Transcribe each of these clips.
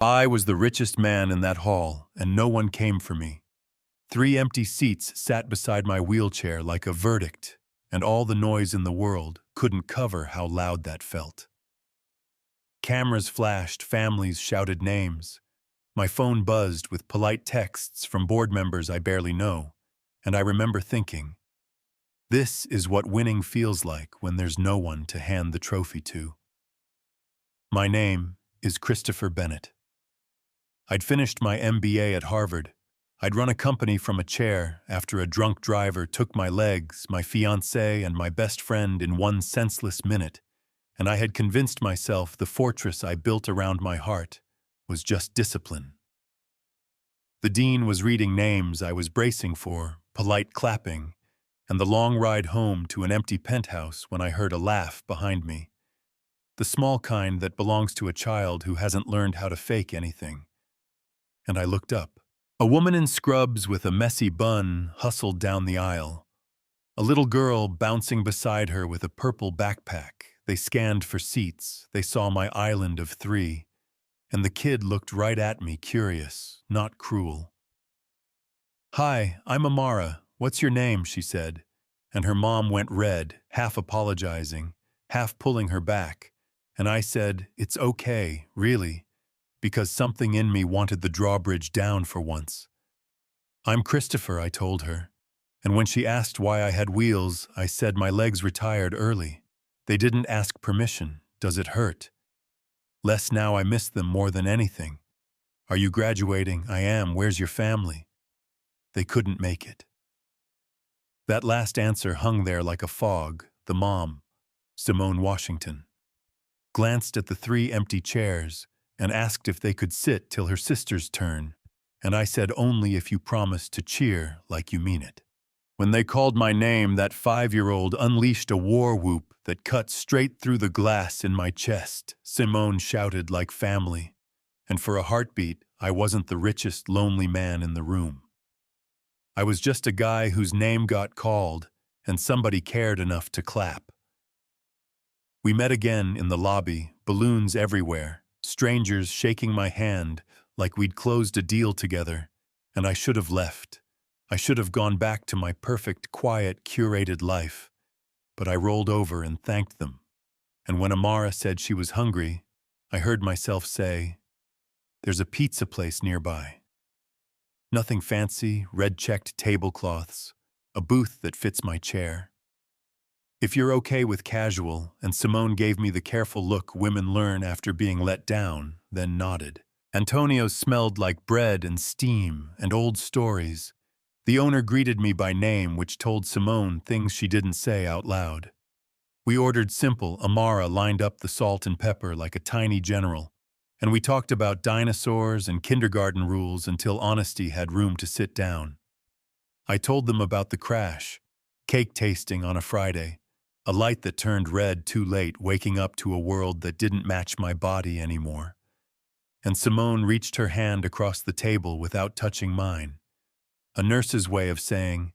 I was the richest man in that hall, and no one came for me. 3 empty seats sat beside my wheelchair like a verdict, and all the noise in the world couldn't cover how loud that felt. Cameras flashed, families shouted names. My phone buzzed with polite texts from board members I barely know, and I remember thinking, this is what winning feels like when there's no one to hand the trophy to. My name is Christopher Bennett. I'd finished my MBA at Harvard. I'd run a company from a chair after a drunk driver took my legs, my fiancée, and my best friend in one senseless minute, and I had convinced myself the fortress I built around my heart was just discipline. The dean was reading names I was bracing for, polite clapping, and the long ride home to an empty penthouse when I heard a laugh behind me. The small kind that belongs to a child who hasn't learned how to fake anything. And I looked up. A woman in scrubs with a messy bun hustled down the aisle. A little girl bouncing beside her with a purple backpack. They scanned for seats. They saw my island of 3. And the kid looked right at me, curious, not cruel. "Hi, I'm Amara. What's your name?" she said. And her mom went red, half apologizing, half pulling her back. And I said, "It's okay, really," because something in me wanted the drawbridge down for once. "I'm Christopher," I told her. And when she asked why I had wheels, I said my legs retired early. They didn't ask permission. Does it hurt? Less now, I miss them more than anything. "Are you graduating?" "I am." "Where's your family?" They couldn't make it. That last answer hung there like a fog. The mom, Simone Washington, glanced at the 3 empty chairs and asked if they could sit till her sister's turn, and I said only if you promise to cheer like you mean it. When they called my name, that 5-year-old unleashed a war whoop that cut straight through the glass in my chest. Simone shouted like family, and for a heartbeat, I wasn't the richest, lonely man in the room. I was just a guy whose name got called, and somebody cared enough to clap. We met again in the lobby, balloons everywhere, strangers shaking my hand like we'd closed a deal together, and I should have left. I should have gone back to my perfect, quiet, curated life. But I rolled over and thanked them. And when Amara said she was hungry, I heard myself say, "There's a pizza place nearby." Nothing fancy, red-checked tablecloths, a booth that fits my chair. "If you're okay with casual," and Simone gave me the careful look women learn after being let down, then nodded. Antonio's smelled like bread and steam and old stories. The owner greeted me by name, which told Simone things she didn't say out loud. We ordered simple. Amara lined up the salt and pepper like a tiny general, and we talked about dinosaurs and kindergarten rules until honesty had room to sit down. I told them about the crash, cake tasting on a Friday, a light that turned red too late, waking up to a world that didn't match my body anymore. And Simone reached her hand across the table without touching mine. A nurse's way of saying,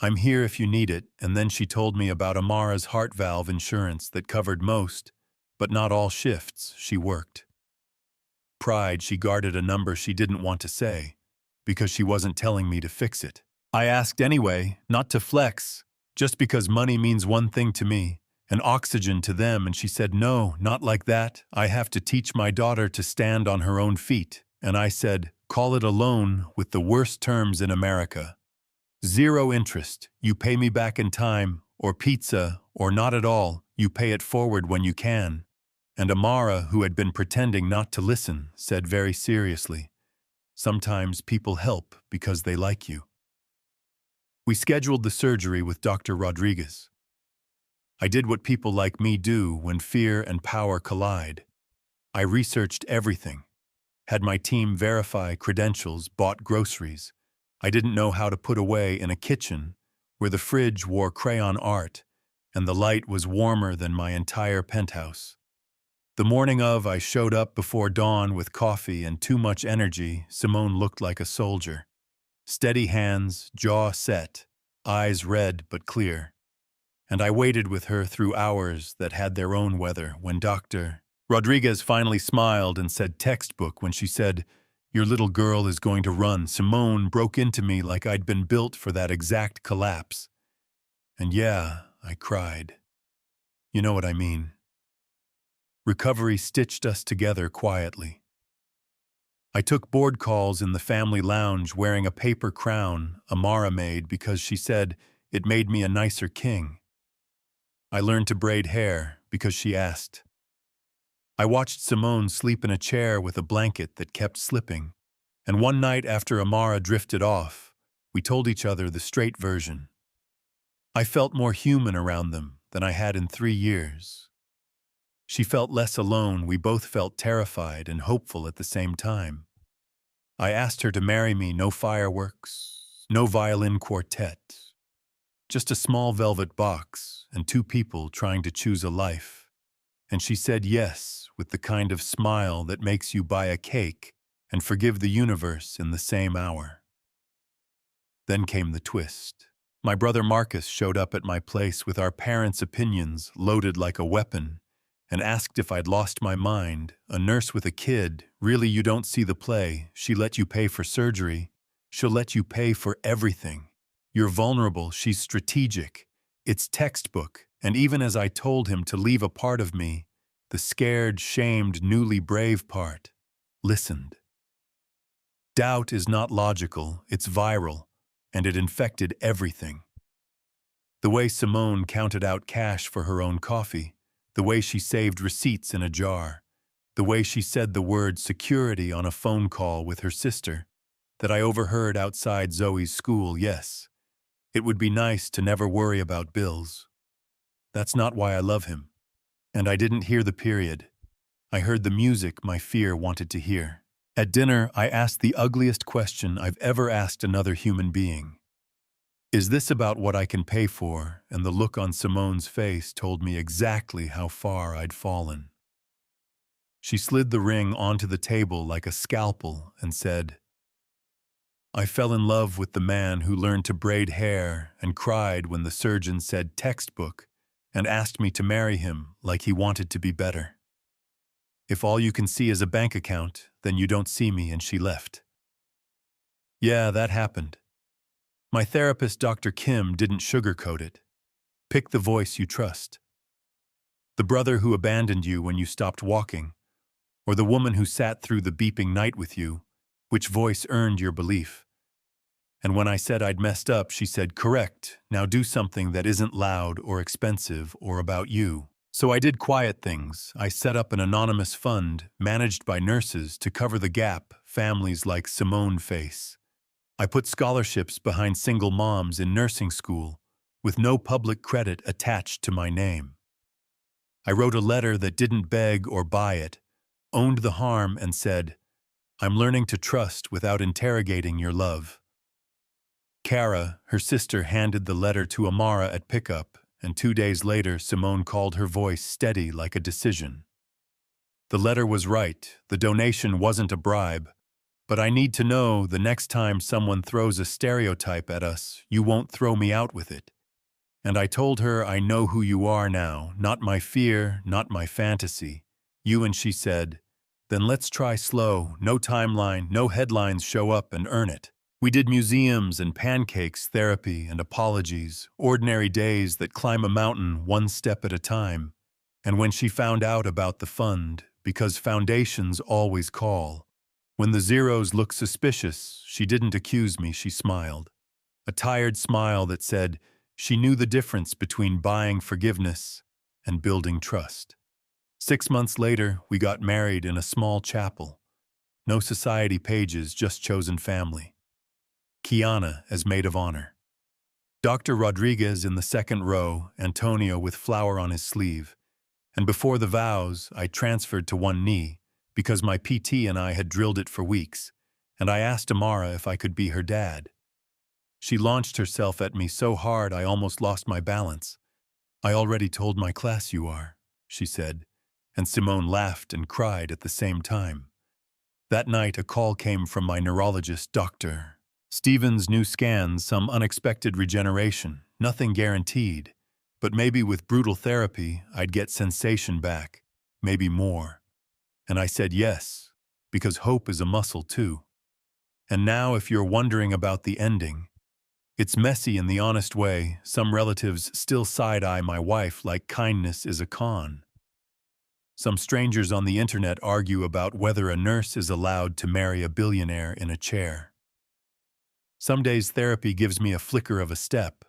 "I'm here if you need it," and then she told me about Amara's heart valve insurance that covered most, but not all shifts she worked. Pride, she guarded a number she didn't want to say, because she wasn't telling me to fix it. I asked anyway, not to flex, just because money means one thing to me, and oxygen to them, and she said, "No, not like that. I have to teach my daughter to stand on her own feet." And I said, "Call it a loan with the worst terms in America. 0 interest, you pay me back in time, or pizza, or not at all, you pay it forward when you can." And Amara, who had been pretending not to listen, said very seriously, "Sometimes people help because they like you." We scheduled the surgery with Dr. Rodriguez. I did what people like me do when fear and power collide. I researched everything, had my team verify credentials, bought groceries. I didn't know how to put away in a kitchen where the fridge wore crayon art and the light was warmer than my entire penthouse. The morning of, I showed up before dawn with coffee and too much energy. Simone looked like a soldier. Steady hands, jaw set, eyes red but clear. And I waited with her through hours that had their own weather when Dr. Rodriguez finally smiled and said textbook when she said, "Your little girl is going to run." Simone broke into me like I'd been built for that exact collapse. And yeah, I cried. You know what I mean. Recovery stitched us together quietly. I took board calls in the family lounge wearing a paper crown Amara made because she said it made me a nicer king. I learned to braid hair because she asked. I watched Simone sleep in a chair with a blanket that kept slipping. And one night after Amara drifted off, we told each other the straight version. I felt more human around them than I had in 3 years. She felt less alone. We both felt terrified and hopeful at the same time. I asked her to marry me, no fireworks, no violin quartet, just a small velvet box and two people trying to choose a life. And she said yes, with the kind of smile that makes you buy a cake and forgive the universe in the same hour. Then came the twist. My brother Marcus showed up at my place with our parents' opinions loaded like a weapon and asked if I'd lost my mind. A nurse with a kid, really, you don't see the play. She let you pay for surgery. She'll let you pay for everything. You're vulnerable, she's strategic. It's textbook. And even as I told him to leave a part of me, the scared, shamed, newly brave part, listened. Doubt is not logical, it's viral, and it infected everything. The way Simone counted out cash for her own coffee, the way she saved receipts in a jar, the way she said the word security on a phone call with her sister, that I overheard outside Zoe's school. Yes, it would be nice to never worry about bills. That's not why I love him. And I didn't hear the period. I heard the music my fear wanted to hear. At dinner, I asked the ugliest question I've ever asked another human being. Is this about what I can pay for? And the look on Simone's face told me exactly how far I'd fallen. She slid the ring onto the table like a scalpel and said, I fell in love with the man who learned to braid hair and cried when the surgeon said textbook and asked me to marry him like he wanted to be better. If all you can see is a bank account, then you don't see me, and she left. Yeah, that happened. My therapist, Dr. Kim, didn't sugarcoat it. Pick the voice you trust. The brother who abandoned you when you stopped walking, or the woman who sat through the beeping night with you, which voice earned your belief? And when I said I'd messed up, she said, correct, now do something that isn't loud or expensive or about you. So I did quiet things. I set up an anonymous fund managed by nurses to cover the gap families like Simone face. I put scholarships behind single moms in nursing school with no public credit attached to my name. I wrote a letter that didn't beg or buy it, owned the harm and said, I'm learning to trust without interrogating your love. Kara, her sister, handed the letter to Amara at pickup, and 2 days later Simone called, her voice steady like a decision. The letter was right, the donation wasn't a bribe, but I need to know the next time someone throws a stereotype at us, you won't throw me out with it. And I told her I know who you are now, not my fear, not my fantasy. You, and she said, then let's try slow, no timeline, no headlines, show up and earn it. We did museums and pancakes, therapy and apologies, ordinary days that climb a mountain one step at a time. And when she found out about the fund, because foundations always call, when the zeros looked suspicious, she didn't accuse me, she smiled. A tired smile that said she knew the difference between buying forgiveness and building trust. 6 months later, we got married in a small chapel. No society pages, just chosen family. Kiana as maid of honor. Dr. Rodriguez in the second row, Antonio with flower on his sleeve. And before the vows, I transferred to one knee because my PT and I had drilled it for weeks, and I asked Amara if I could be her dad. She launched herself at me so hard I almost lost my balance. I already told my class you are, she said, and Simone laughed and cried at the same time. That night a call came from my neurologist, Dr. Stephen's new scans, some unexpected regeneration, nothing guaranteed, but maybe with brutal therapy I'd get sensation back. maybe more. And I said yes, because hope is a muscle too. And now, if you're wondering about the ending, it's messy in the honest way. Some relatives still side-eye my wife like kindness is a con. Some strangers on the internet argue about whether a nurse is allowed to marry a billionaire in a chair. Some days therapy gives me a flicker of a step,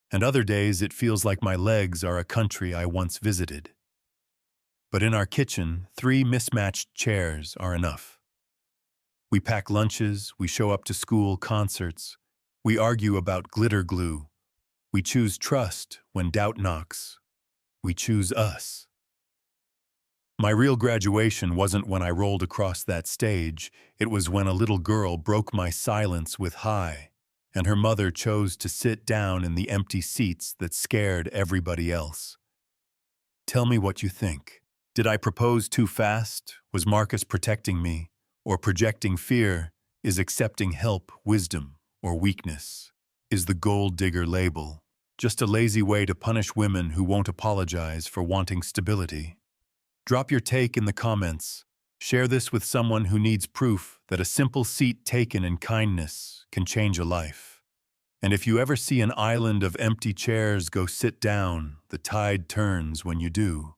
and other days it feels like my legs are a country I once visited. But in our kitchen, 3 mismatched chairs are enough. We pack lunches, we show up to school concerts, we argue about glitter glue, we choose trust when doubt knocks, we choose us. My real graduation wasn't when I rolled across that stage, it was when a little girl broke my silence with hi, and her mother chose to sit down in the empty seats that scared everybody else. Tell me what you think. Did I propose too fast? Was Marcus protecting me? Or projecting fear? Is accepting help wisdom or weakness? Is the gold digger label just a lazy way to punish women who won't apologize for wanting stability? Drop your take in the comments. Share this with someone who needs proof that a simple seat taken in kindness can change a life. And if you ever see an island of empty chairs, go sit down. The tide turns when you do.